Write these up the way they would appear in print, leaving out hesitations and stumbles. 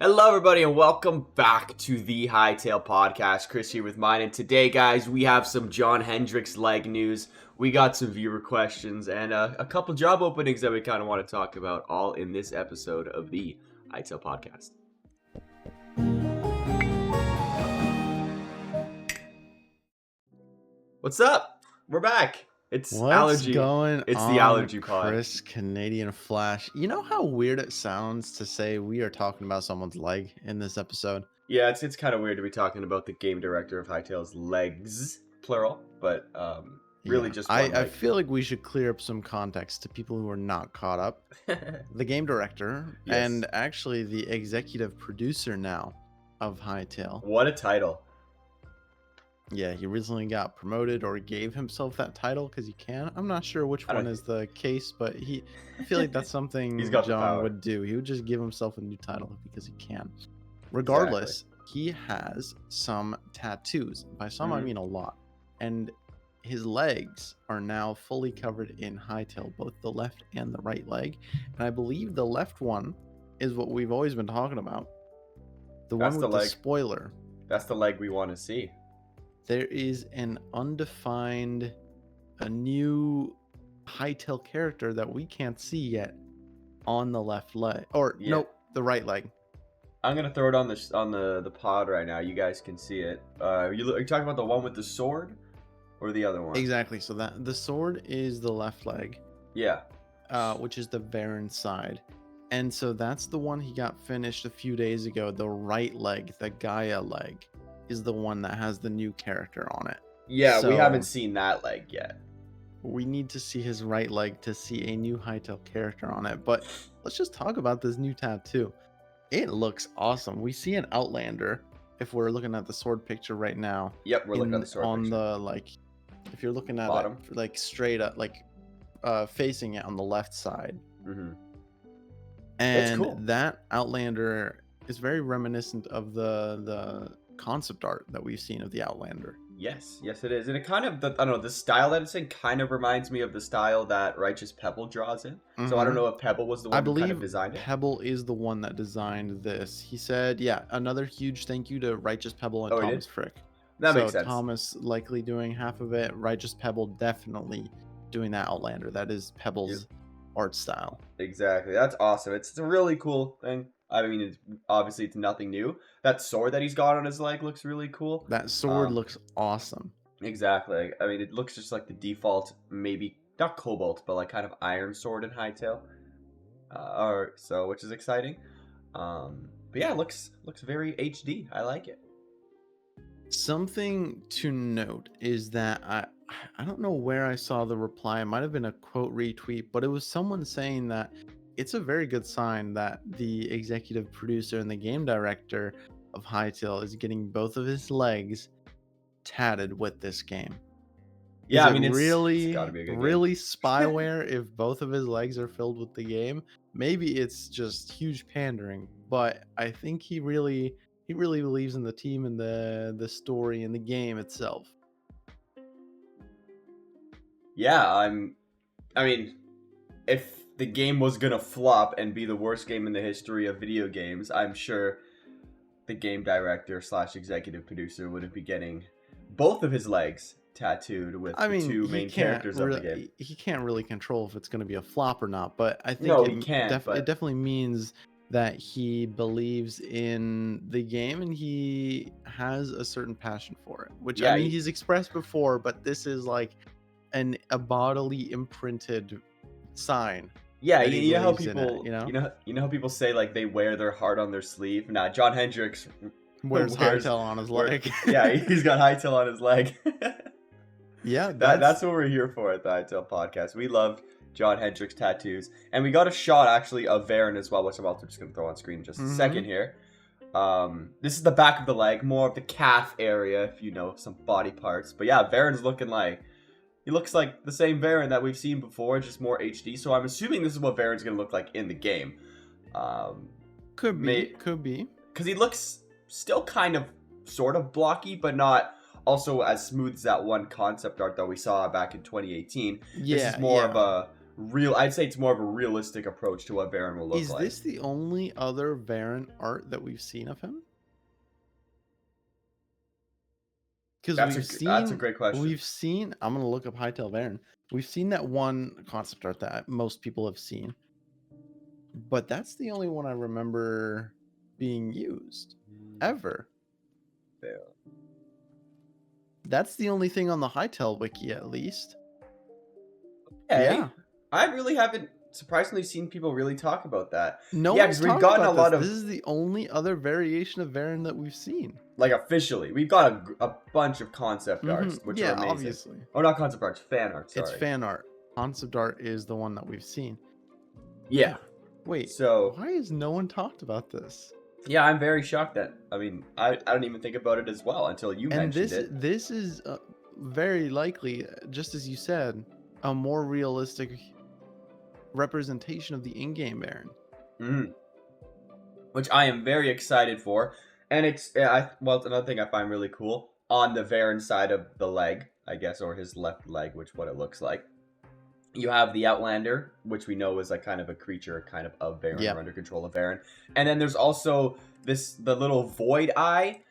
Hello, everybody, and welcome back to the Hytale podcast. Chris here with Myne, and today, guys, we have some John Hendrick's leg news. We got some viewer questions and a couple job openings that we kind of want to talk about, all in this episode of the Hytale podcast. What's up? We're back. It's allergy. It's the allergy pod. Chris, CanadianFlash. You know how weird it sounds to say we are talking about someone's leg in this episode? Yeah, it's kind of weird to be talking about the game director of Hytale's legs, plural, but really just one I feel like we should clear up some context to people who are not caught up. The game director and actually the executive producer now of Hytale. What a title. Yeah, he recently got promoted or gave himself that title because he can. I'm not sure which one is the case, but I feel like that's something John would do. He would just give himself a new title because he can. Regardless, he has some tattoos. By some, I mean a lot. And his legs are now fully covered in Hytale, both the left and the right leg. And I believe the left one is what we've always been talking about. The one with the spoiler. That's the leg we want to see. There is an undefined, a new Hytale character that we can't see yet on the left leg. Nope, the right leg. I'm gonna throw it on the pod right now. You guys can see it. Are you talking about the one with the sword, or the other one? Exactly. So that the sword is the left leg. Yeah. Which is the Varyn side, and so that's the one he got finished a few days ago. The right leg, the Gaia leg, is the one that has the new character on it. Yeah, we haven't seen that leg yet. We need to see his right leg to see a new Hytale character on it. But let's just talk about this new tattoo. It looks awesome. We see an Outlander if we're looking at the sword picture right now. Yep, we're looking at the sword picture. On the, if you're looking at bottom, it, straight up, facing it on the left side. Mm-hmm. And cool. That Outlander is very reminiscent of the concept art that we've seen of the Outlander. Yes it is. And it kind of, the style that it's in kind of reminds me of the style that Righteous Pebble draws in. So I don't know if Pebble was the one who kind of designed it. Pebble is the one that designed this. He said, another huge thank you to Righteous Pebble and Thomas Frick. That makes sense. Thomas likely doing half of it. Righteous Pebble definitely doing that Outlander. That is Pebble's art style. Exactly. That's awesome. It's a really cool thing. I mean, obviously it's nothing new. That sword that he's got on his leg looks really cool. That sword looks awesome. Exactly. I mean, it looks just like the default, maybe not cobalt, but kind of iron sword in Hytale. Which is exciting. But yeah, it looks very HD. I like it. Something to note is that I don't know where I saw the reply. It might have been a quote retweet, but it was someone saying that it's a very good sign that the executive producer and the game director of Hytale is getting both of his legs tatted with this game. Yeah, I mean, it's gotta be a good game. Spyware if both of his legs are filled with the game. Maybe it's just huge pandering, but I think he really believes in the team and the story and the game itself. Yeah, I mean, if the game was gonna flop and be the worst game in the history of video games, I'm sure the game director / executive producer wouldn't be getting both of his legs tattooed with the two main characters of the game. He can't really control if it's going to be a flop or not, but I think it definitely means that he believes in the game and he has a certain passion for it, which he's expressed before, but this is like a bodily imprinted sign. Yeah, you know how people, you know how people say they wear their heart on their sleeve. Nah, John Hendricks wears Hytale on his leg. Yeah, he's got Hytale on his leg. Yeah, that's what we're here for at the Hytale podcast. We love John Hendrick's tattoos, and we got a shot actually of Varon as well, which I'm also just gonna throw on screen in just a second here. This is the back of the leg, more of the calf area, if you know some body parts. But yeah, Varon's looking he looks like the same Varon that we've seen before, just more HD. So I'm assuming this is what Varon's going to look like in the game. Could be. Because he looks still kind of sort of blocky, but not also as smooth as that one concept art that we saw back in 2018. This is more of a real. I'd say it's more of a realistic approach to what Varon will look like. Is this the only other Varon art that we've seen of him? Because that's a great question. We've seen. I'm gonna look up Hytale Varon. We've seen that one concept art that most people have seen, but that's the only one I remember being used ever. Yeah. That's the only thing on the Hytale wiki, at least. Okay. Yeah, I really haven't surprisingly seen people really talk about that. No, yeah, because we've gotten a lot of. This is the only other variation of Varon that we've seen. Like officially, we've got a bunch of concept arts, which are amazing. Obviously. Oh, not concept arts, fan art. Sorry. It's fan art. Concept art is the one that we've seen. Yeah. Wait. So why has no one talked about this? Yeah, I'm very shocked that. I mean, I don't even think about it as well until you mentioned it. And this is very likely, just as you said, a more realistic representation of the in-game Varon. Which I am very excited for. And it's another thing I find really cool on the Varon side of the leg, I guess, or his left leg, what it looks like. You have the Outlander, which we know is like kind of a creature kind of Varon, or under control of Varon. And then there's also the little Void Eye.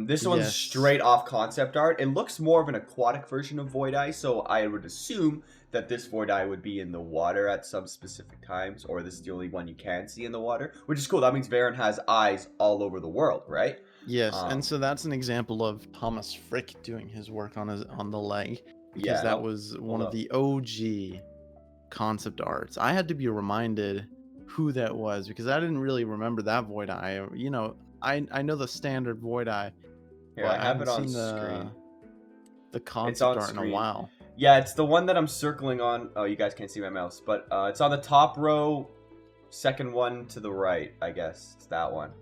This one's straight off concept art. It looks more of an aquatic version of Void Eye, so I would assume that this Void Eye would be in the water at some specific times, or this is the only one you can see in the water, which is cool. That means Varon has eyes all over the world, right? Yes, and so that's an example of Thomas Frick doing his work on the leg, because that was one of the OG concept arts. I had to be reminded who that was, because I didn't really remember that Void Eye. You know, I know the standard Void Eye. Yeah, I have it on screen. The concept art in a while. Yeah, it's the one that I'm circling on. Oh, you guys can't see my mouse, but it's on the top row, second one to the right, I guess. It's that one.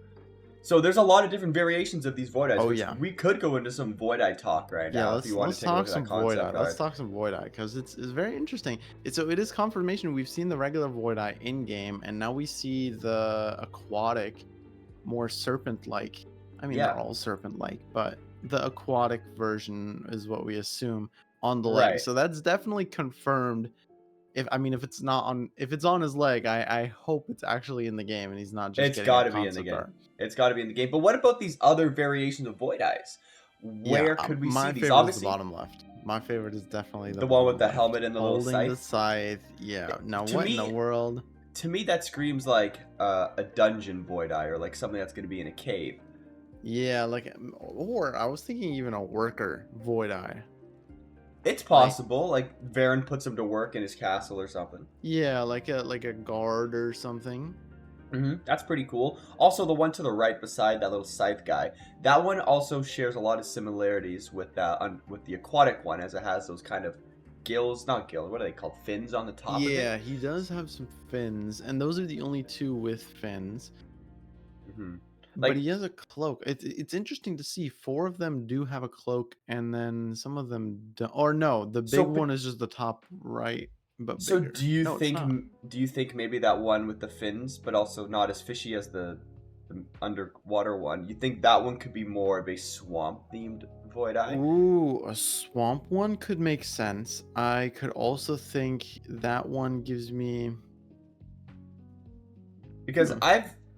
So there's a lot of different variations of these Void Eyes. Oh, yeah. We could go into some Void Eye talk right now if you want to take a look at that concept art. Let's talk some Void Eye, because it's very interesting. So it is confirmation. We've seen the regular Void Eye in-game, and now we see the aquatic, more serpent-like. I mean, they're all serpent-like, but the aquatic version is what we assume on the leg. So that's definitely confirmed. If it's on his leg, I hope it's actually in the game and he's not just. It's got to be in the game. It's got to be in the game. But what about these other variations of Void Eyes? Where could we see these? Obviously, the bottom left. My favorite is definitely the one with the helmet and the little scythe. Holding the scythe. Yeah. Now what in the world? To me, that screams like a dungeon Void Eye, or like something that's going to be in a cave. Yeah, or I was thinking even a worker Void Eye. It's possible, like Varon puts him to work in his castle or something. Yeah, like a guard or something. That's pretty cool. Also, the one to the right beside that little scythe guy, that one also shares a lot of similarities with the aquatic one, as it has those kind of gills, not gills, what are they called? Fins on the top of it? Yeah, he does have some fins, and those are the only two with fins. But he has a cloak. It's interesting to see 4 of them do have a cloak, and then some of them don't. Or no, the big one is just the top right, but so bigger. do you think maybe that one with the fins, but also not as fishy as the underwater one? You think that one could be more of a swamp themed Void Eye? Ooh, a swamp one could make sense. I could also think that one gives me, because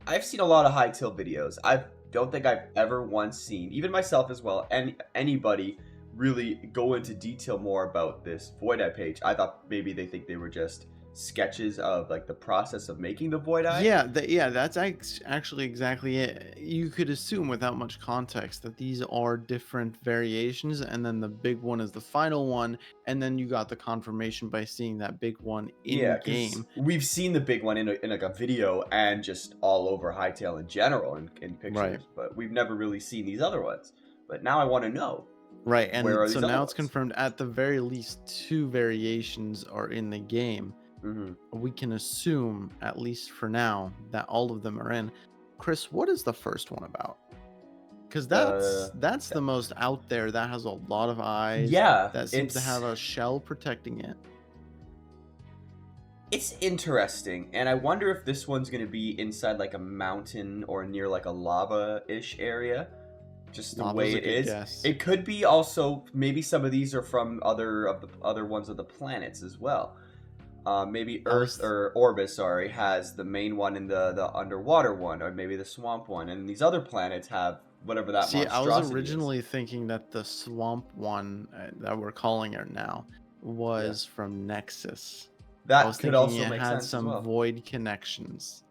I've seen a lot of Hytale videos. I don't think I've ever once seen, even myself as well, anybody really go into detail more about this Void Eye page. I thought maybe they think they were just sketches of like the process of making the Void Eye. Yeah, that's actually exactly it. You could assume without much context that these are different variations, and then the big one is the final one, and then you got the confirmation by seeing that big one in game. We've seen the big one in like a video and just all over Hytale in general in pictures, but we've never really seen these other ones. But now I want to know. Right, and so now it's confirmed at the very least 2 variations are in the game. We can assume, at least for now, that all of them are in. Chris, what is the first one about? Because that's the most out there. That has a lot of eyes. Yeah, that seems to have a shell protecting it. It's interesting, and I wonder if this one's going to be inside like a mountain or near like a lava-ish area. Just the way it is. Guess. It could be also maybe some of these are from other ones of the planets as well. Maybe Earth or Orbis, sorry, has the main one and the underwater one, or maybe the swamp one, and these other planets have whatever that See, I monstrosity was originally thinking that the swamp one that we're calling it now was from Nexus. I was That could thinking also it make had sense as some well. void connections.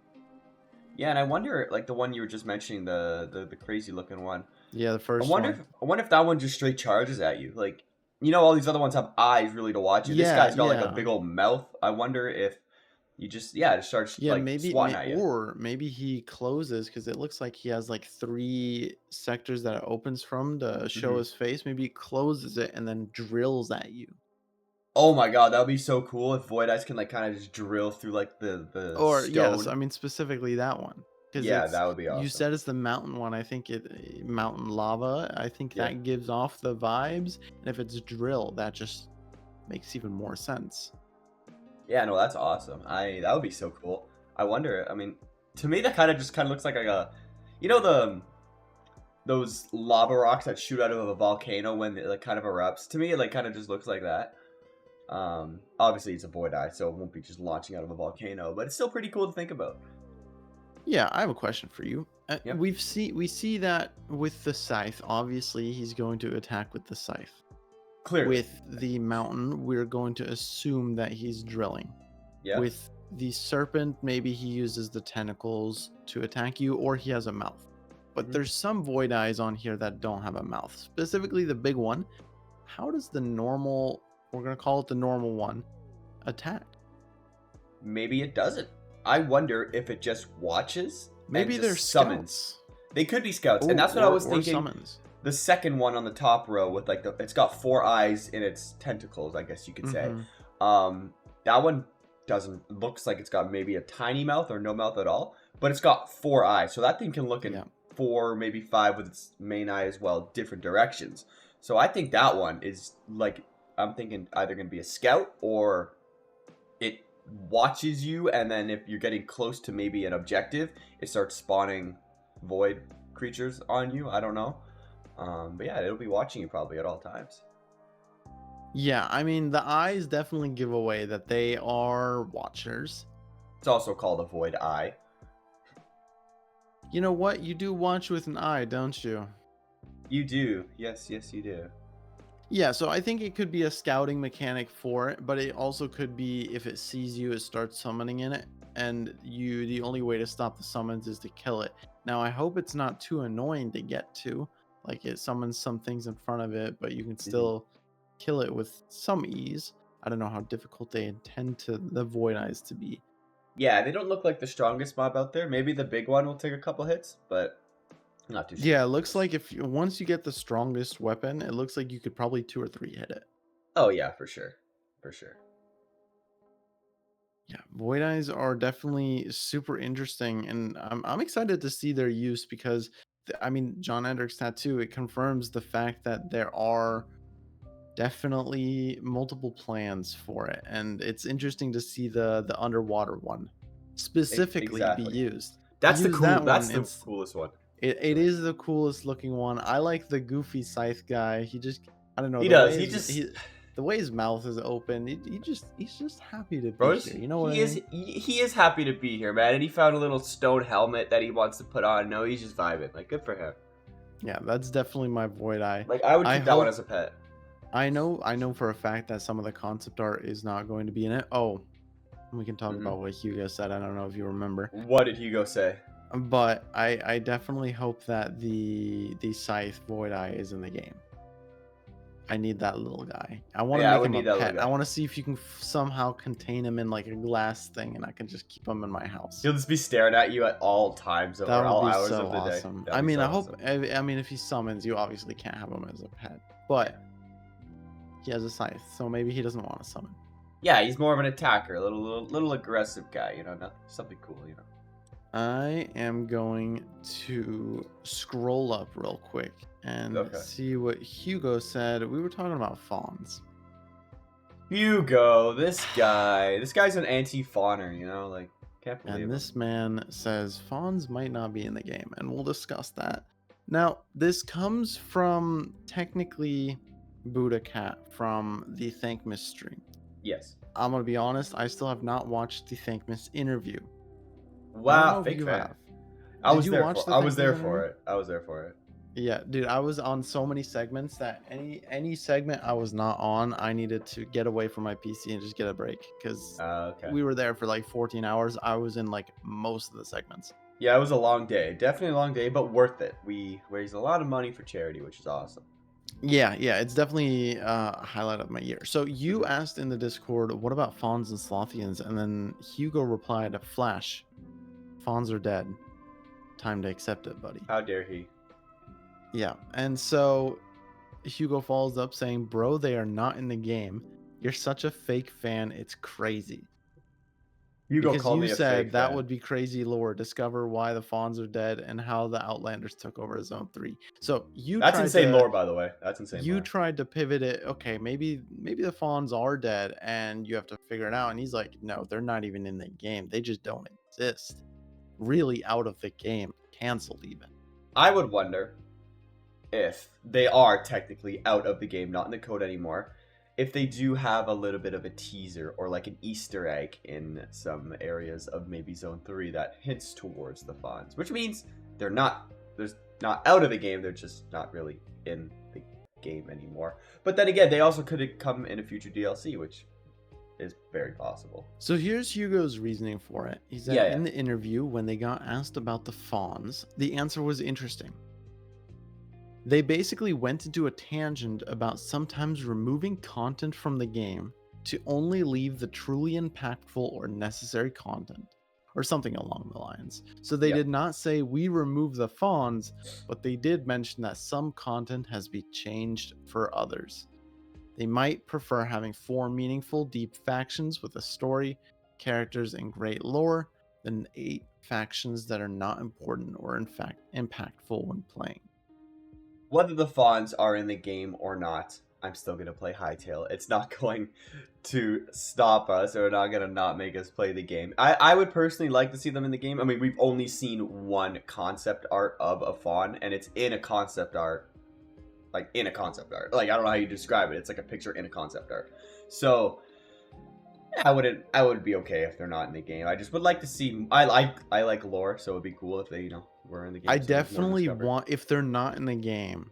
Yeah, and I wonder, like the one you were just mentioning, the crazy looking one. Yeah, the first one. I wonder if that one just straight charges at you. Like, you know, all these other ones have eyes really to watch you. This guy's got like a big old mouth. I wonder if you just just starts like swatting at you. Or maybe he closes because it looks like he has like 3 sectors that it opens from to show his face. Maybe he closes it and then drills at you. Oh my god, that would be so cool if Void Eyes can like kind of just drill through like the Or stone. yes, I mean specifically that one. Yeah, that would be awesome. You said it's the mountain one. I think mountain lava. I think that gives off the vibes. And if it's drill, that just makes even more sense. Yeah, no, that's awesome. That would be so cool. I wonder. I mean, to me, that kind of looks like a, you know, those lava rocks that shoot out of a volcano when it like kind of erupts. To me, it like kind of just looks like that. Obviously it's a Void Eye, so it won't be just launching out of a volcano, but it's still pretty cool to think about. Yeah, I have a question for you. We see that with the scythe. Obviously, he's going to attack with the scythe. Clearly. With the mountain, we're going to assume that he's drilling. Yeah. With the serpent, maybe he uses the tentacles to attack you, or he has a mouth. But there's some Void Eyes on here that don't have a mouth. Specifically the big one. How does the normal, we're going to call it the normal one, attack? Maybe it doesn't. I wonder if it just watches. Maybe they're summons. Scouts. They could be scouts, and that's what I was thinking. Summons. The second one on the top row with like it's got 4 eyes in its tentacles, I guess you could say. That one looks like it's got maybe a tiny mouth or no mouth at all, but it's got 4 eyes, so that thing can look in 4, maybe 5 with its main eye as well, different directions. So I think that one is like, I'm thinking either going to be a scout or it watches you, and then if you're getting close to maybe an objective, it starts spawning void creatures on you. I don't know. But yeah, it'll be watching you probably at all times. Yeah, I mean, the eyes definitely give away that they are watchers. It's also called a void eye. You know what? You do watch with an eye, don't you? You do. Yes, you do. Yeah, so I think it could be a scouting mechanic for it, but it also could be if it sees you, it starts summoning in it, and the only way to stop the summons is to kill it. Now, I hope it's not too annoying to get to. Like, it summons some things in front of it, but you can still kill it with some ease. I don't know how difficult they intend the Void Eyes to be. Yeah, they don't look like the strongest mob out there. Maybe the big one will take a couple hits, but not too sure. Yeah, it looks like once you get the strongest weapon, it looks like you could probably 2 or 3 hit it. Oh yeah, for sure. Yeah, Void Eyes are definitely super interesting, and I'm excited to see their use because, I mean, John Hendrick's tattoo, it confirms the fact that there are definitely multiple plans for it, and it's interesting to see the underwater one specifically be used. That's the coolest one. It is the coolest looking one. I like the goofy scythe guy. He just, I don't know. The way his mouth is open, he's just happy to be here. You know what I mean? He is happy to be here, man. And he found a little stone helmet that he wants to put on. No, he's just vibing. Like, good for him. Yeah, that's definitely my Void Eye. Like, I would keep that one as a pet. I know for a fact that some of the concept art is not going to be in it. Oh, we can talk about what Hugo said. I don't know if you remember. What did Hugo say? But I definitely hope that the Scythe Void Eye is in the game. I need that little guy. I want to make him a pet. I want to see if you can somehow contain him in like a glass thing, and I can just keep him in my house. He'll just be staring at you at all times over all hours of the awesome. Day. I mean, I mean, if he summons, you obviously can't have him as a pet, but he has a scythe, so maybe he doesn't want to summon. Yeah, he's more of an attacker, a little aggressive guy. You know, something cool. You know. I am going to scroll up real quick and see what Hugo said. We were talking about fawns. Hugo, this guy's an anti-fawner, you know, like, can't believe it. And this man says fawns might not be in the game, and we'll discuss that. Now, this comes from technically Buddha Cat from the Thank Miss stream. Yes. I'm gonna be honest. I still have not watched the Thankmas interview. Wow, fake fan. I was there for it. I was there for it. Yeah, dude, I was on so many segments that any segment I was not on, I needed to get away from my PC and just get a break because we were there for like 14 hours. I was in like most of the segments. Yeah, it was a long day. Definitely a long day, but worth it. We raised a lot of money for charity, which is awesome. Yeah, it's definitely a highlight of my year. So you asked in the Discord, what about Fawns and Slothians? And then Hugo replied, Flash, Fawns are dead. Time to accept it, buddy. How dare he? Yeah, and so Hugo follows up saying, bro, they are not in the game. You're such a fake fan, it's crazy. Hugo because called you me a said fake that fan. Would be crazy lore. Discover why the Fawns are dead and how the Outlanders took over Zone 3. So That's insane lore, by the way. That's insane You lore. tried to pivot it. Okay, maybe the Fawns are dead and you have to figure it out. And he's like, no, they're not even in the game. They just don't exist. Really out of the game. Canceled even. I would wonder if they are technically out of the game, not in the code anymore, if they do have a little bit of a teaser or like an Easter egg in some areas of maybe Zone 3 that hints towards the Fawns, which means they're not out of the game, they're just not really in the game anymore. But then again, they also could come in a future DLC, which is very possible. So here's Hugo's reasoning for it. He said in the interview, when they got asked about the Fawns, the answer was interesting. They basically went into a tangent about sometimes removing content from the game to only leave the truly impactful or necessary content, or something along the lines. So they did not say we remove the Fawns, but they did mention that some content has been changed for others. They might prefer having 4 meaningful, deep factions with a story, characters, and great lore than 8 factions that are not important or in fact impactful when playing. Whether the Fawns are in the game or not, I'm still going to play Hytale. It's not going to stop us or not going to not make us play the game. I would personally like to see them in the game. I mean, we've only seen one concept art of a Fawn, and it's in a concept art. Like, in a concept art. Like, I don't know how you describe it. It's like a picture in a concept art. So, I would be okay if they're not in the game. I just would like to see... I like lore, so it would be cool if they, were in the game. I definitely want... If they're not in the game,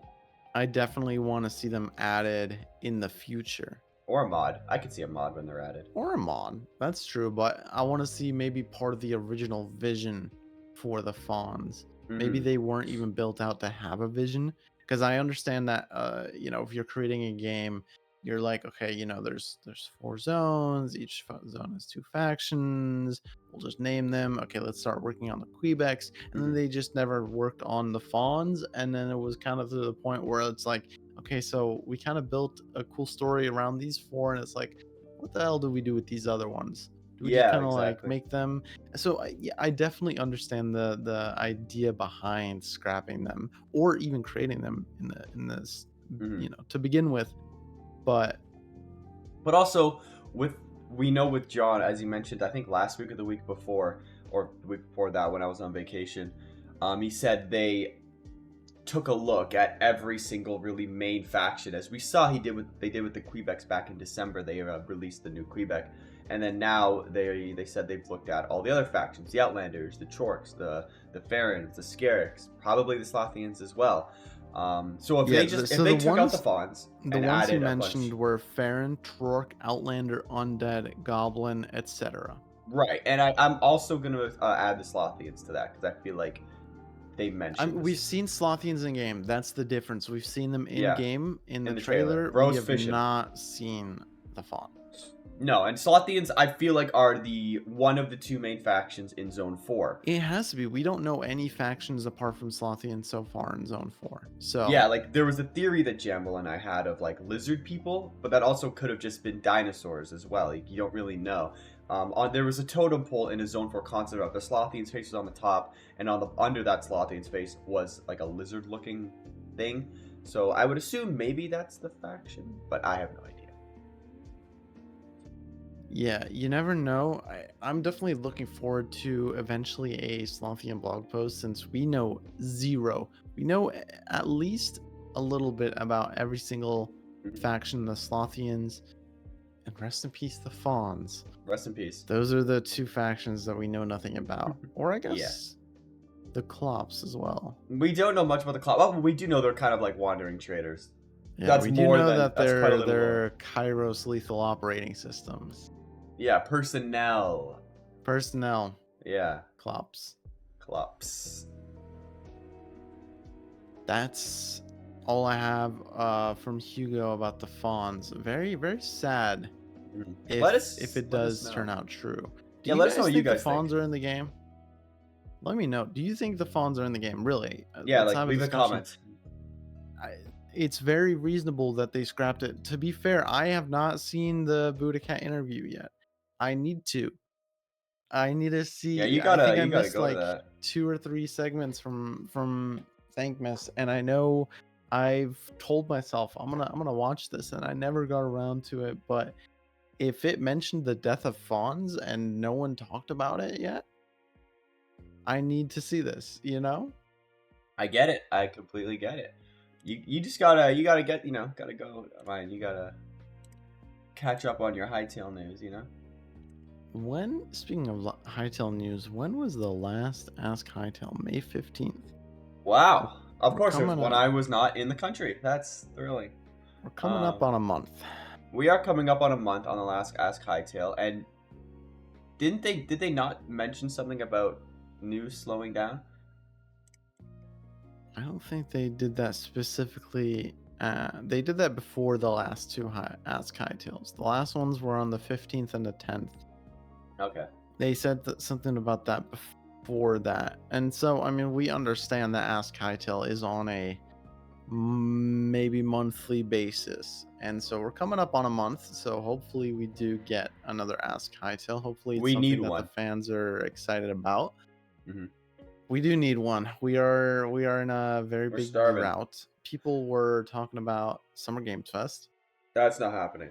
I definitely want to see them added in the future. Or a mod. I could see a mod when they're added. Or a mod. That's true, but I want to see maybe part of the original vision for the Fawns. Mm-hmm. Maybe they weren't even built out to have a vision. Because I understand that, if you're creating a game, you're like, okay, there's 4 zones. Each zone has 2 factions. We'll just name them. Okay, let's start working on the Quebecs. And then they just never worked on the Fawns. And then it was kind of to the point where it's like, okay, so we kind of built a cool story around these 4. And it's like, what the hell do we do with these other ones? Do we just kind of like make them? So I definitely understand the idea behind scrapping them or even creating them in this, to begin with. But also we know with John, as you mentioned, I think last week or the week before, or the week before that when I was on vacation, he said they took a look at every single really main faction, as we saw they did with the Quebecs back in December. They released the new Quebec. And then now they said they've looked at all the other factions, the Outlanders, the Chorks, the Varons, the Scarricks, probably the Slothians as well. So if they took out the Fawns, the ones you mentioned were Faron, Trork, Outlander, Undead, Goblin, etc. Right, and I'm also gonna add the Slothians to that because I feel like they mentioned. We've seen Slothians in game. That's the difference. We've seen them in game in the trailer. Bro's we have fishing. Not seen the Fawn. No, and Slothians, I feel like, are the one of the 2 main factions in Zone 4. It has to be. We don't know any factions apart from Slothians so far in Zone 4. So yeah, like there was a theory that Jamble and I had of like lizard people, but that also could have just been dinosaurs as well. Like, you don't really know. There was a totem pole in a Zone 4 concept art. The Slothian's face was on the top, and under that Slothian's face was like a lizard-looking thing. So I would assume maybe that's the faction, but I have no idea. Yeah, you never know. I'm definitely looking forward to eventually a Slothian blog post, since we know zero. We know at least a little bit about every single faction, the Slothians. And rest in peace, the Fawns. Rest in peace. Those are the two factions that we know nothing about. Or I guess Yeah. the Klops as well. We don't know much about the Klops. Well, we do know they're kind of like wandering traders. Yeah, that's we do more know than, that that's quite a little they're Kairos lethal operating systems. Yeah, personnel. Yeah. Klops. That's all I have from Hugo about the Fawns. Very, very sad. If it does turn out true. Do you guys think the Fawns are in the game? Let me know. Do you think the Fawns are in the game? Really? Yeah, like leave a comment. It's very reasonable that they scrapped it. To be fair, I have not seen the Buddha Cat interview yet. I need to see. Yeah, you gotta. I think I gotta missed go like to that. 2 or 3 segments from Thankmas, and I know I've told myself I'm gonna watch this, and I never got around to it. But if it mentioned the death of Fawns and no one talked about it yet, I need to see this. You know? I get it. I completely get it. You just gotta get gotta go. Myne, you gotta catch up on your Hytale news. Speaking of Hytale news, when was the last Ask Hytale? May 15th. Wow. Of course, it was when I was not in the country. That's thrilling. We're coming up on a month. We are coming up on a month on the last Ask Hytale, and did they not mention something about news slowing down? I don't think they did that specifically. They did that before the last 2 Ask Hytales. The last ones were on the 15th and the 10th. Okay. They said something about that before that. And so, I mean, we understand that Ask Hytale is on a maybe monthly basis. And so we're coming up on a month. So hopefully we do get another Ask Hytale. Hopefully it's something that the fans are excited about. Mm-hmm. We do need one. We are in a very big drought. People were talking about Summer Games Fest. That's not happening.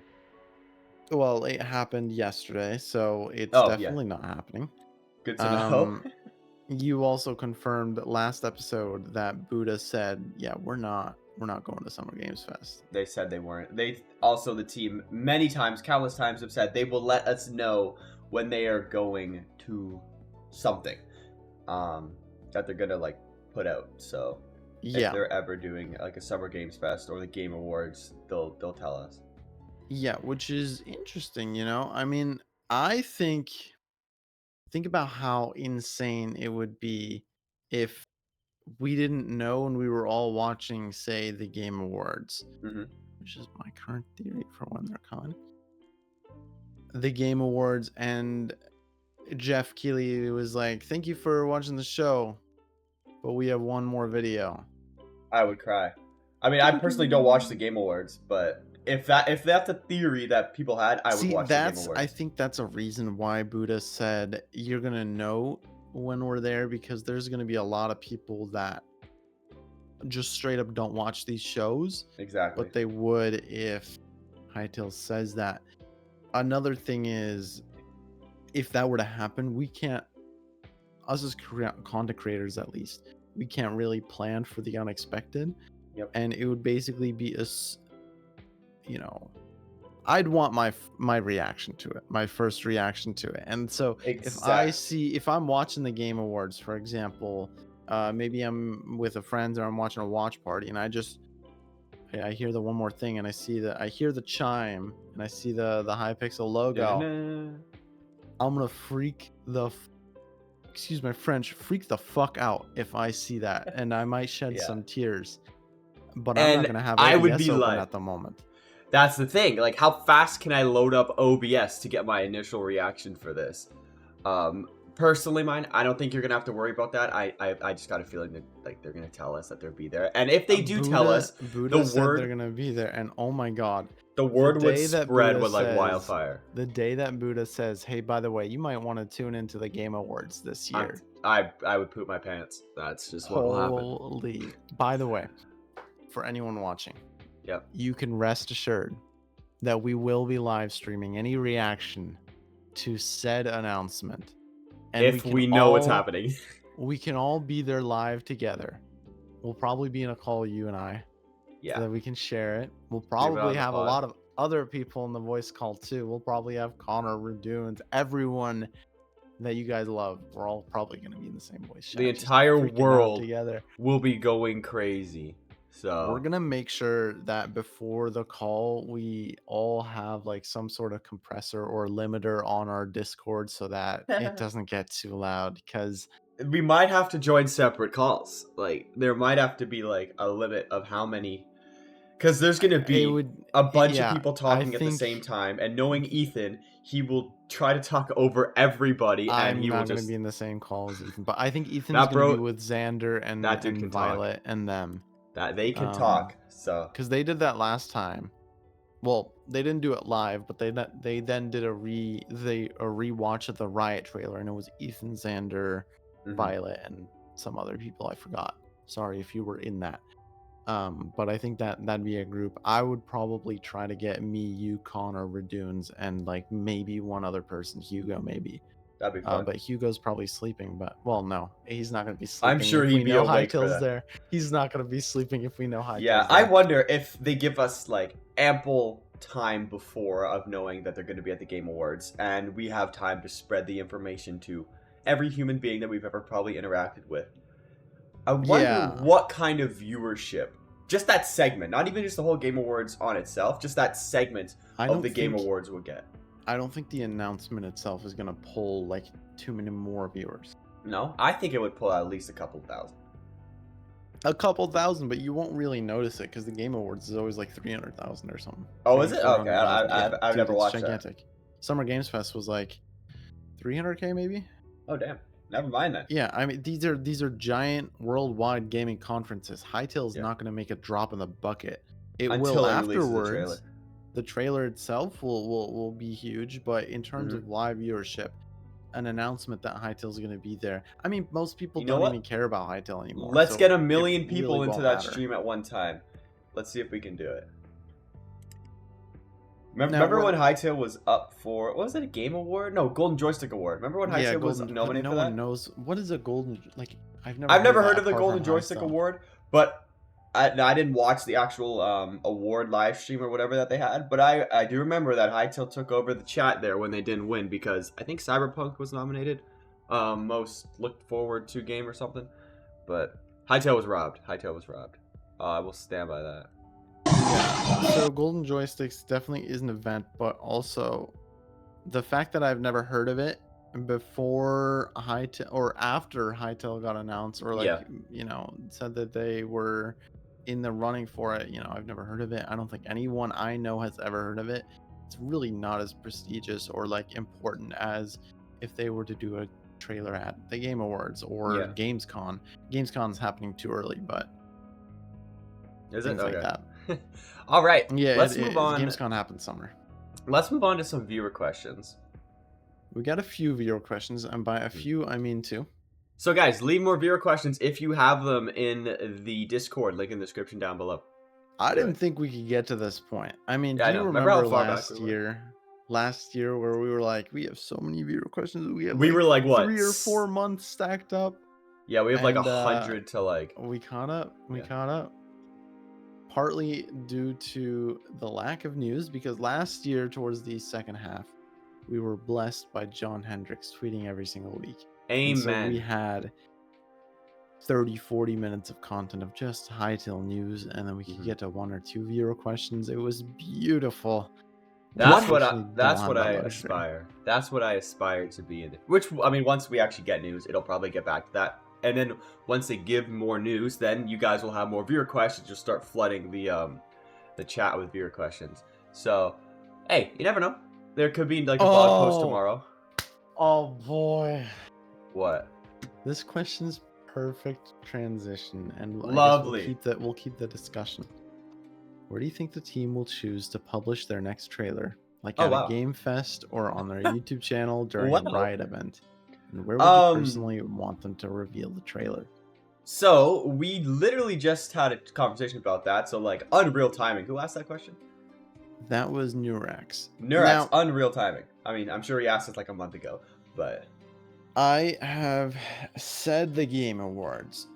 Well, it happened yesterday, so it's definitely not happening. Good to know. You also confirmed last episode that Buddha said, "Yeah, we're not going to Summer Games Fest." They said they weren't. They also, the team, many times, countless times, have said they will let us know when they are going to something that they're gonna like put out. So if they're ever doing like a Summer Games Fest or the Game Awards, they'll tell us. Yeah, which is interesting, I mean, I think about how insane it would be if we didn't know and we were all watching, say, the Game Awards, which is my current theory for when they're coming. The Game Awards, and Jeff Keighley was like, "Thank you for watching the show, but we have one more video." I would cry. I mean, I personally don't watch the Game Awards, but if that's a theory that people had, I would watch the Game Awards. I think that's a reason why Buddha said you're gonna know when we're there, because there's gonna be a lot of people that just straight up don't watch these shows. Exactly. But they would if Hytale says that. Another thing is, if that were to happen, we can't, us as content creators at least, we can't really plan for the unexpected. Yep. And it would basically be I'd want my reaction to it, my first reaction to it. And so if I'm watching the Game Awards, for example, maybe I'm with a friend or I'm watching a watch party, and I hear the one more thing, and I hear the chime, and I see the Hypixel logo. I'm gonna freak excuse my French, freak the fuck out if I see that, and I might shed some tears. But I'm not gonna have OBS open at the moment. That's the thing. Like, how fast can I load up OBS to get my initial reaction for this? Personally, Myne, I don't think you're gonna have to worry about that. I just got a feeling that like they're gonna tell us that they'll be there, and if they do tell us, Buddha said they're gonna be there, and oh my god, the word would spread with like wildfire. The day that Buddha says, "Hey, by the way, you might want to tune into the Game Awards this year," I would poop my pants. That's just what will happen. Holy! By the way, for anyone watching, you can rest assured that we will be live streaming any reaction to said announcement. And if we know what's happening. We can all be there live together. We'll probably be in a call, you and I. Yeah. So that we can share it. We'll probably have a other people in the voice call too. We'll probably have Connor, Radoons, everyone that you guys love. We're all probably going to be in the same voice chat. The entire world together will be going crazy. So we're going to make sure that before the call, we all have like some sort of compressor or limiter on our Discord so that it doesn't get too loud, because we might have to join separate calls. Like, there might have to be like a limit of how many, because there's going to be a bunch of people talking at the same time, and knowing Ethan, he will try to talk over everybody, and he will just... I'm not going to be in the same call as Ethan, but I think Ethan's going to be with Xander and Violet and them. That they can talk, so... Because they did that last time. Well, they didn't do it live, but they then did a rewatch of the Riot trailer, and it was Ethan, Xander, Violet, and some other people I forgot. Sorry if you were in that. But I think that'd be a group. I would probably try to get me, you, Connor, Radoons, and like maybe one other person, Hugo, maybe. That'd be fun. But Hugo's probably sleeping. But well, no, he's not gonna be sleeping. I'm sure he'd be awake for that. There. He's not gonna be sleeping if we know Hytale's there. I wonder if they give us like ample time before of knowing that they're going to be at the Game Awards, and we have time to spread the information to every human being that we've ever probably interacted with. I wonder what kind of viewership, just that segment, not even just the whole Game Awards on itself, just that segment of the Game Awards will get. I don't think the announcement itself is going to pull like too many more viewers. No, I think it would pull out at least a couple thousand. A couple thousand, but you won't really notice it because the Game Awards is always like 300,000 or something. Oh, is it? Okay, I've never watched gigantic. That. Summer Games Fest was like 300K maybe. Oh damn. Never mind that. Yeah, I mean these are giant worldwide gaming conferences. Hytale's not going to make a drop in the bucket. It will afterwards. The trailer itself will be huge, but in terms of live viewership, an announcement that Hytale's going to be there. I mean, most people don't even care about Hytale anymore. Let's get 1 million people into that stream at one time. Let's see if we can do it. Remember when Hytale was up for, what was it, a Game Award? No, Golden Joystick Award. Remember when Hytale was nominated for that? No one knows. What is a Golden, like, I've never heard of the Golden Joystick Award, but I didn't watch the actual award live stream or whatever that they had, but I do remember that Hytale took over the chat there when they didn't win, because I think Cyberpunk was nominated, most looked forward to game or something, but Hytale was robbed. I will stand by that. Yeah, so Golden Joysticks definitely is an event, but also the fact that I've never heard of it before Hytale or after Hytale got announced, or like said that they were in the running for it, I've never heard of it. I don't think anyone I know has ever heard of it. It's really not as prestigious or like important as if they were to do a trailer at the Game Awards or Gamescom. Gamescom's happening too early, but is it like that? All right. Yeah, let's move on. Gamescom happens summer. Let's move on to some viewer questions. We got a few viewer questions, and by a few, I mean 2. So, guys, leave more viewer questions if you have them in the Discord, link in the description down below. I didn't think we could get to this point. I mean, do you remember last year where we were like, we have so many viewer questions. We were like, what? 3 or 4 months stacked up. Yeah, we have like 100 to like... We caught up. We caught up. Partly due to the lack of news, because last year, towards the second half, we were blessed by John Hendricks tweeting every single week. Amen. So we had 30-40 minutes of content of just Hytale news, and then we could get to 1 or 2 viewer questions. It was beautiful. That's what I aspire. That's what I aspire to be in. Which, I mean, once we actually get news, it'll probably get back to that. And then once they give more news, then you guys will have more viewer questions. Just start flooding the chat with viewer questions. So, hey, you never know. There could be like a blog post tomorrow. Oh boy. What? This question's perfect transition, and lovely. We'll keep the discussion. Where do you think the team will choose to publish their next trailer? Like at a Game Fest or on their YouTube channel during a Riot event? And where would you personally want them to reveal the trailer? So, we literally just had a conversation about that. So, like, unreal timing. Who asked that question? That was Nurax. Nurax, unreal timing. I mean, I'm sure he asked it like a month ago, but... I have said the Game Awards.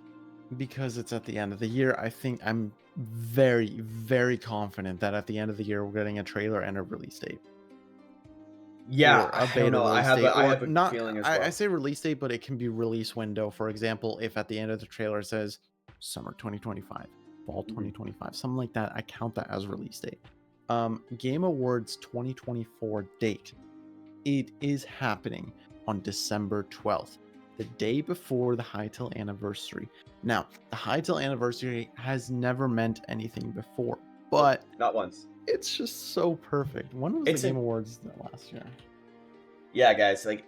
because it's at the end of the year, I think I'm very, very confident that at the end of the year we're getting a trailer and a release date. Yeah, Or a I beta don't know. release date. I have a Not, feeling as well. I say release date, but it can be release window. For example, if at the end of the trailer says summer 2025, fall 2025, something like that, I count that as release date. Game Awards 2024 date. It is happening on December 12th, the day before the Hytale anniversary. Now, the Hytale anniversary has never meant anything before, but not once. It's just so perfect. When was the Game Awards last year? Yeah, guys, like,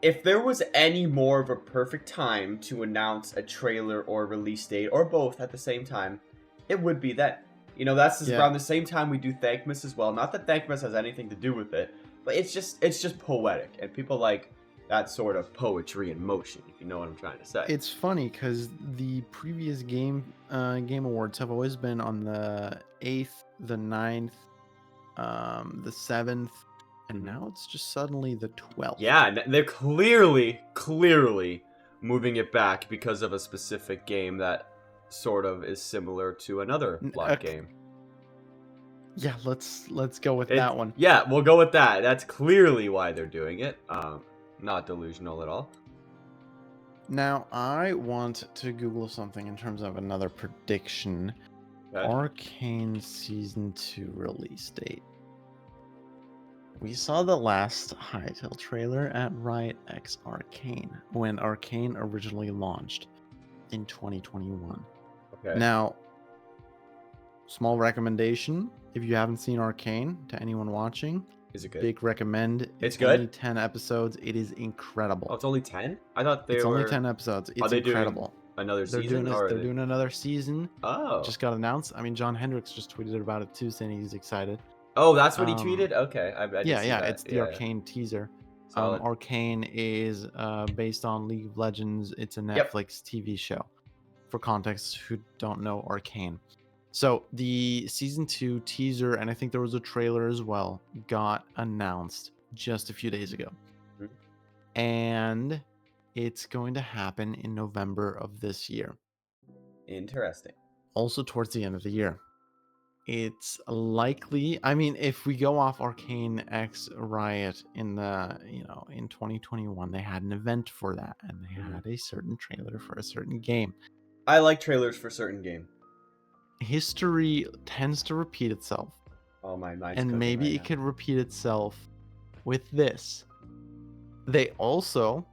if there was any more of a perfect time to announce a trailer or release date, or both at the same time, it would be that. You know, that's around the same time we do Thankmas as well. Not that Thankmas has anything to do with it, but it's just poetic, and people like that sort of poetry in motion, if you know what I'm trying to say. It's funny because the previous Game Awards have always been on the 8th, the 9th, the 7th, and now it's just suddenly the 12th. Yeah, they're clearly moving it back because of a specific game that sort of is similar to another block game. Yeah, let's go with that one. Yeah, we'll go with that. That's clearly why they're doing it. Not delusional at all. Now, I want to Google something in terms of another prediction. Okay. Arcane Season 2 release date. We saw the last Hytale trailer at Riot X Arcane, when Arcane originally launched in 2021. Okay. Now, small recommendation, if you haven't seen Arcane, to anyone watching, is it good? Big recommend. It's good. Only 10 episodes. It is incredible. Oh, it's only 10? I thought it's only 10 episodes. It's incredible. Another season? They're doing another season. Oh. Just got announced. I mean, John Hendricks just tweeted about it too, saying he's excited. Oh, that's what he tweeted? Okay. I yeah. It's the Arcane teaser. Arcane is based on League of Legends. It's a Netflix TV show. For context, who don't know Arcane. So the season 2 teaser, and I think there was a trailer as well, got announced just a few days ago. Mm-hmm. And it's going to happen in November of this year. Interesting. Also towards the end of the year. It's likely, I mean, if we go off Arcane X Riot in in 2021, they had an event for that, and they had a certain trailer for a certain game. I like trailers for certain game. History tends to repeat itself. Oh, my mind's and maybe it could repeat itself with this. They also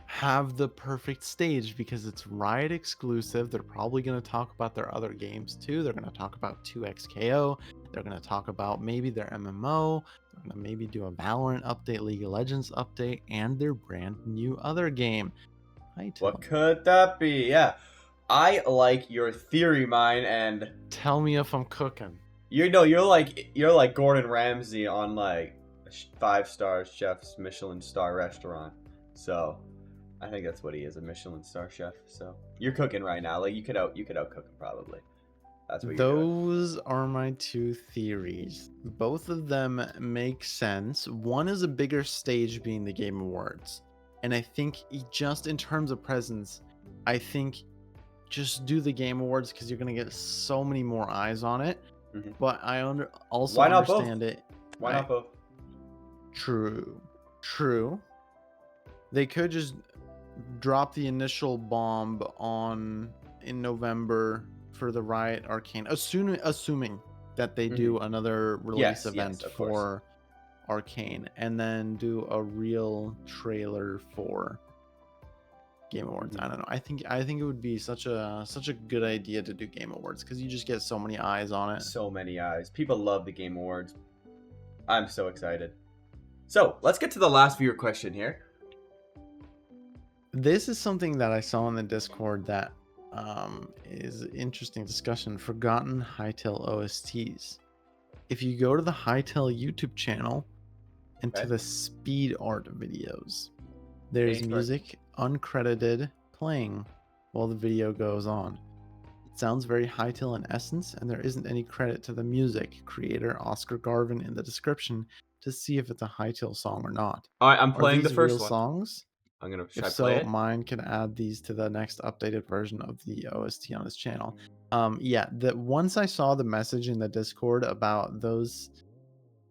have the perfect stage because it's Riot exclusive. They're probably going to talk about their other games too. They're going to talk about 2XKO. They're going to talk about maybe their MMO. They're going to maybe do a Valorant update, League of Legends update, and their brand new other game. Hytale. What could that be? Yeah. I like your theory, Myne, and tell me if I'm cooking. You're like Gordon Ramsay on like a 5-star chef's Michelin star restaurant. So I think that's what he is, a Michelin star chef. So you're cooking right now. Like you could out cook him probably. That's what you're doing. Those are my 2 theories. Both of them make sense. One is a bigger stage being the Game Awards. And I think just in terms of presence, I think just do the Game Awards because you're going to get so many more eyes on it. Mm-hmm. But I also understand both? it. Why not both? True. They could just drop the initial bomb in November for the Riot Arcane, assuming that they do another release event for Arcane, and then do a real trailer for Game Awards. I don't know. I think it would be such a good idea to do Game Awards because you just get so many eyes on it. So many eyes. People love the Game Awards. I'm so excited. So let's get to the last viewer question here. This is something that I saw in the Discord that is interesting discussion. Forgotten Hytale OSTs. If you go to the Hytale YouTube channel and to the speed art videos, there's music uncredited playing while the video goes on. It sounds very Hytale in essence, and there isn't any credit to the music creator Oscar Garvin in the description to see if it's a Hytale song or not. All right, I'm playing the first one. Songs? Should If I play so, it? Myne can add these to the next updated version of the OST on his channel. Yeah, once I saw the message in the Discord about those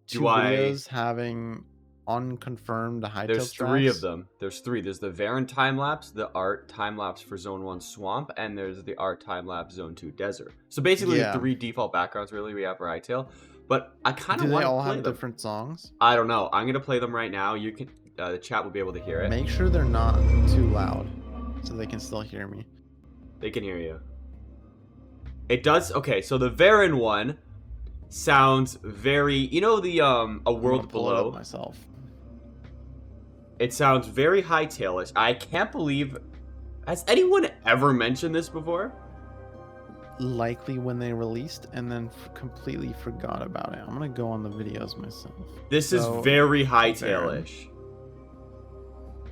two videos having unconfirmed Hytale There's 3 of tracks. them. There's 3. There's the Varon time-lapse, the art time-lapse for Zone 1 Swamp, and there's the art time-lapse Zone 2 Desert. So basically the 3 default backgrounds really we have for Hytale. But I kind of want to play them. Do they all have different songs? I don't know. I'm going to play them right now. You can the chat will be able to hear it. Make sure they're not too loud so they can still hear me. They can hear you. It does. Okay, so the Varon one sounds very, you know, the A World Below. Myself. It sounds very Hytale-ish. I can't believe, has anyone ever mentioned this before? Likely when they released and then completely forgot about it. I'm gonna go on the videos myself. This is very Hytale-ish.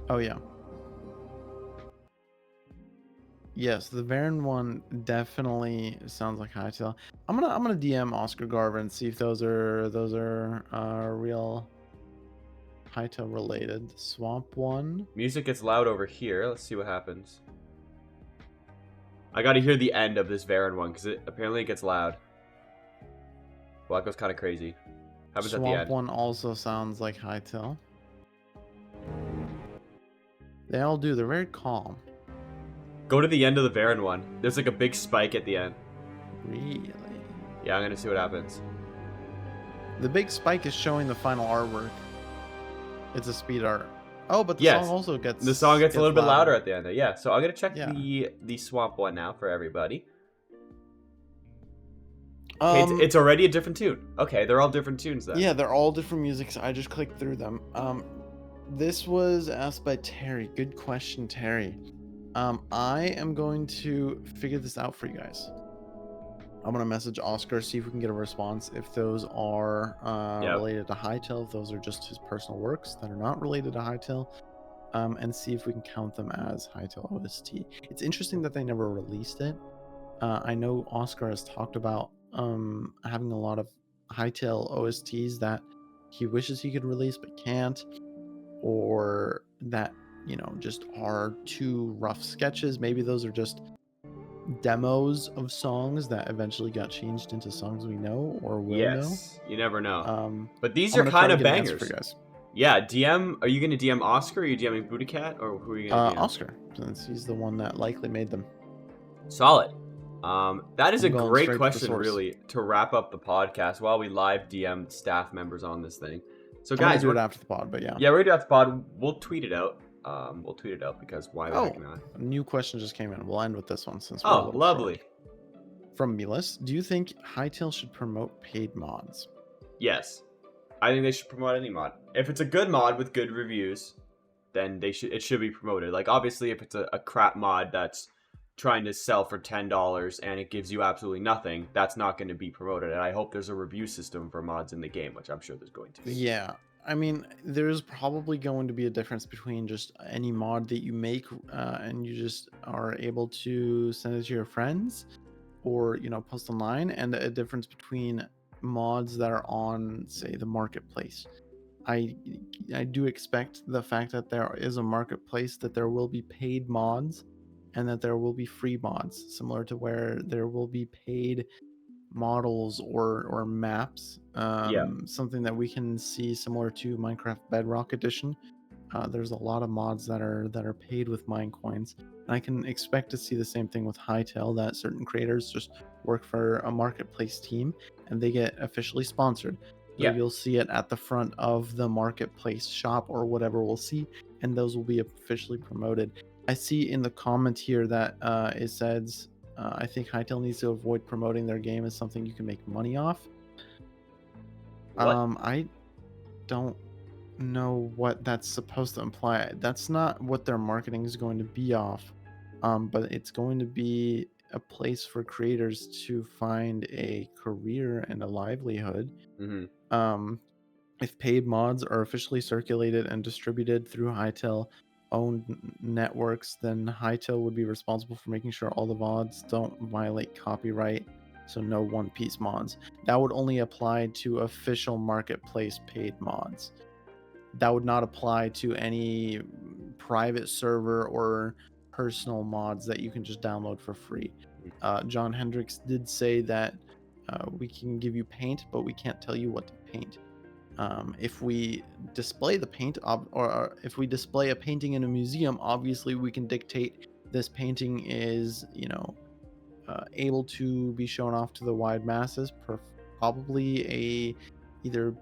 Oh yeah. Yes, the Varon one definitely sounds like Hytale. I'm gonna DM Oscar Garver and see if those are real Hytale related. Swamp one. Music gets loud over here. Let's see what happens. I gotta hear the end of this Varon one because apparently it gets loud. Well, that goes kind of crazy. Happens at the end. Swamp one also sounds like Hytale. They all do. They're very calm. Go to the end of the Varon one. There's like a big spike at the end. Really? Yeah, I'm gonna see what happens. The big spike is showing the final artwork. It's a speed art. Oh, but the song also gets... The song gets a little bit louder at the end. Yeah, so I'm gonna check the Swamp one now for everybody. It's already a different tune. Okay, they're all different tunes then. Yeah, they're all different music. So I just clicked through them. This was asked by Terry. Good question, Terry. I am going to figure this out for you guys. I'm gonna message Oscar, see if we can get a response. If those are related to Hytale, if those are just his personal works that are not related to Hytale, and see if we can count them as Hytale OST. It's interesting that they never released it. I know Oscar has talked about having a lot of Hytale OSTs that he wishes he could release but can't, or that, you know, just are too rough sketches. Maybe those are just demos of songs that eventually got changed into songs we know or will know. You never know. But these are kind of bangers. For you guys. Yeah, are you going to DM Oscar? Or are you DMing Bootycat? Or who are you going to DM? Oscar, since he's the one that likely made them. Solid. That is a great question, really, to wrap up the podcast while we live DM staff members on this thing. So, guys, we're going to do it after the pod, but yeah. Yeah, we're going to do it after the pod. We'll tweet it out. Because why the heck not? A new question just came in. We'll end with this one since we're lovely. Short. From Milas, do you think Hytale should promote paid mods? Yes. I think they should promote any mod. If it's a good mod with good reviews, then it should be promoted. Like, obviously, if it's a crap mod that's trying to sell for $10 and it gives you absolutely nothing, that's not going to be promoted. And I hope there's a review system for mods in the game, which I'm sure there's going to be. Yeah. I mean, there's probably going to be a difference between just any mod that you make and you just are able to send it to your friends or, you know, post online, and a difference between mods that are on, say, the marketplace. I do expect the fact that there is a marketplace that there will be paid mods and that there will be free mods, similar to where there will be paid models or maps. Something that we can see similar to Minecraft Bedrock Edition. There's a lot of mods that are paid with mine coins, and I can expect to see the same thing with Hytale, that certain creators just work for a marketplace team and they get officially sponsored. So you'll see it at the front of the marketplace shop or whatever we'll see, and those will be officially promoted. I see in the comment here that it says I think Hytale needs to avoid promoting their game as something you can make money off. I don't know what that's supposed to imply. That's not what their marketing is going to be off. But it's going to be a place for creators to find a career and a livelihood. Mm-hmm. If paid mods are officially circulated and distributed through Hytale owned networks, then Hytale would be responsible for making sure all the mods don't violate copyright, so no One Piece mods. That would only apply to official marketplace paid mods. That would not apply to any private server or personal mods that you can just download for free. John Hendricks did say that we can give you paint, but we can't tell you what to paint. If we display the paint, or if we display a painting in a museum, obviously we can dictate this painting is, able to be shown off to the wide masses, probably either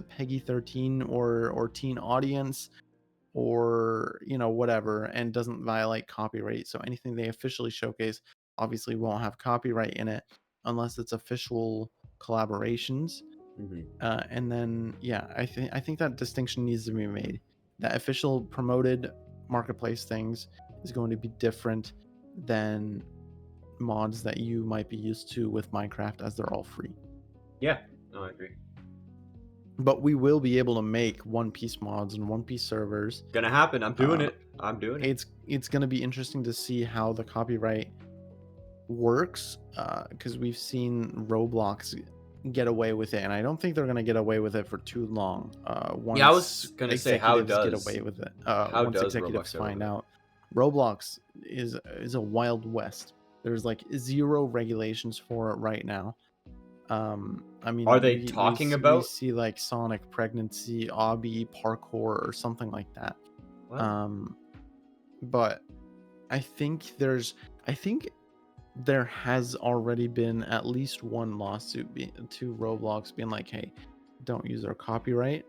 Peggy 13 or teen audience, or whatever, and doesn't violate copyright. So anything they officially showcase obviously won't have copyright in it unless it's official collaborations. And then I think that distinction needs to be made. That official promoted marketplace things is going to be different than mods that you might be used to with Minecraft, as they're all free. Yeah, no, I agree. But we will be able to make One Piece mods and One Piece servers. Gonna happen. I'm doing it. It's gonna be interesting to see how the copyright works, because we've seen Roblox get away with it, and I don't think they're gonna get away with it for too long. I was gonna say, how does get away with it? Once executives find out, Roblox is a wild west. There's like zero regulations for it right now. I mean, are they talking about? We see like Sonic pregnancy, obby, parkour, or something like that. What? But I think there has already been at least one lawsuit to Roblox being like, hey, don't use our copyright.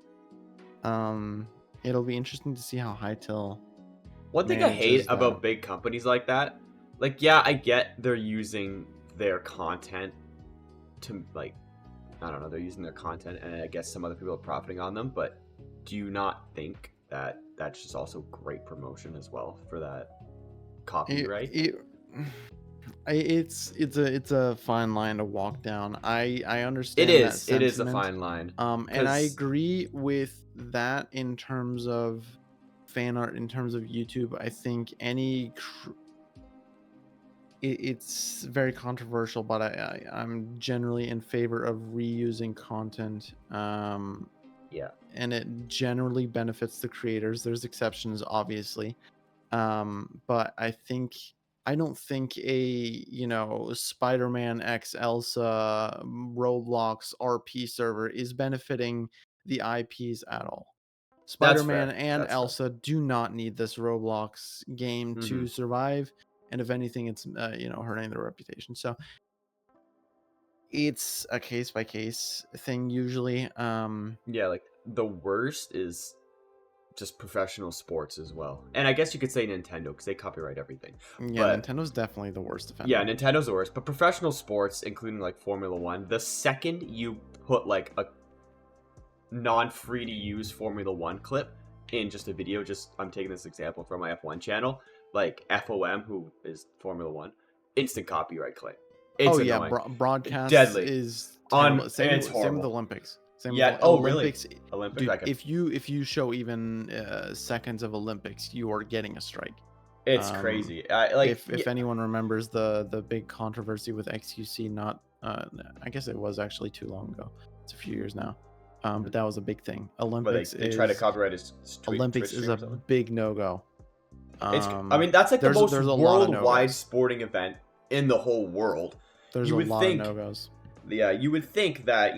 It'll be interesting to see how Hytale. One thing I hate about big companies like that, like, yeah, I get they're using their content to, like, I don't know, they're using their content, and I guess some other people are profiting on them, but do you not think that that's just also great promotion as well for that copyright? It's a fine line to walk down. I understand it is a fine line. And I agree with that in terms of fan art, in terms of YouTube. I think it's very controversial, but I'm generally in favor of reusing content. And it generally benefits the creators. There's exceptions, obviously, but I don't think a Spider-Man X Elsa Roblox RP server is benefiting the IPs at all. Spider-Man and Elsa do not need this Roblox game to survive, and if anything, it's hurting their reputation. So it's a case by case thing usually. Like the worst is just professional sports as well, and I guess you could say Nintendo, because they copyright everything. But Nintendo's definitely the worst offender. Yeah, Nintendo's the worst, but professional sports, including like Formula 1, the second you put like a non-free to use Formula 1 clip in just a video, I'm taking this example from my F1 channel, like FOM, who is Formula 1, instant copyright claim. It's annoying. Broadcast deadly is on same with the Olympics. Olympics, dude, if you show even seconds of Olympics, you are getting a strike. It's crazy. If anyone remembers the big controversy with XQC, I guess it was actually too long ago. It's a few years now, but that was a big thing. Olympics they try to copyright his Olympics is a big no-go. I mean, that's like the most worldwide sporting event in the whole world. There's a lot of no-goes. Yeah, you would think that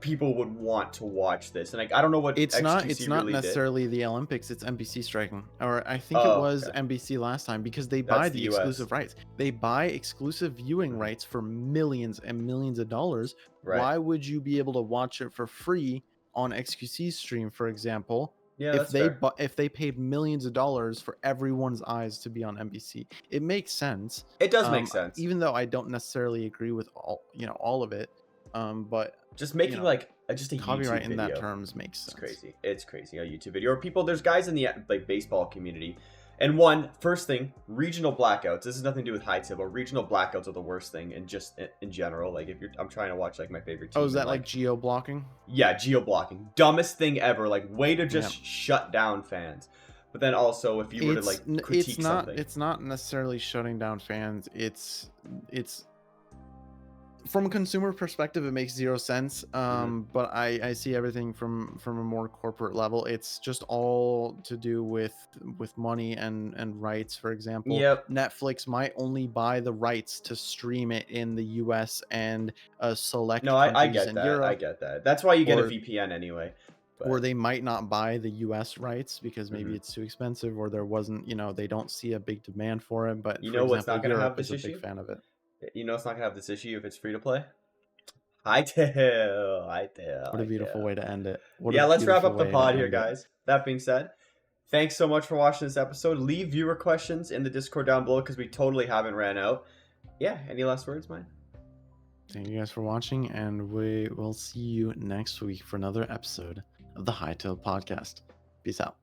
people would want to watch this, and I don't know what it's not really necessarily did. The Olympics. It's NBC striking, or I think it was NBC last time, because they buy the exclusive rights. They buy exclusive viewing rights for millions and millions of dollars. Right. Why would you be able to watch it for free on XQC's stream, for example? Yeah, if they paid millions of dollars for everyone's eyes to be on NBC, it makes sense. It does make sense, even though I don't necessarily agree with all of it. But just making just a copyright YouTube in video, that terms makes sense. It's crazy. A YouTube video, or there's guys in the baseball community, and first thing, regional blackouts. This has nothing to do with Hytale, but regional blackouts are the worst thing, and just in general, like I'm trying to watch my favorite team. Oh, is that like geo blocking? Yeah, geo blocking, dumbest thing ever. Like, way to just shut down fans. But then also, if you were to critique something, it's not necessarily shutting down fans. It's from a consumer perspective, it makes zero sense. But I see everything from a more corporate level. It's just all to do with money and rights. For example, Yep. Netflix might only buy the rights to stream it in the US and select No, I countries get in that. Europe. I get that. That's why you get a Or- VPN anyway. Or they might not buy the US rights because maybe Mhm. it's too expensive, or there wasn't, they don't see a big demand for it. But You for know what's example, not going to have Europe this is a big issue? fan of it. You know it's not going to have this issue if it's free to play? Hytale. What a beautiful way to end it. What Yeah, a let's wrap beautiful up the way to pod here, end it. guys. That being said, thanks so much for watching this episode. Leave viewer questions in the Discord down below because we totally haven't ran out. Yeah, any last words, Myne? Thank you guys for watching, and we will see you next week for another episode of the Hytale podcast. Peace out.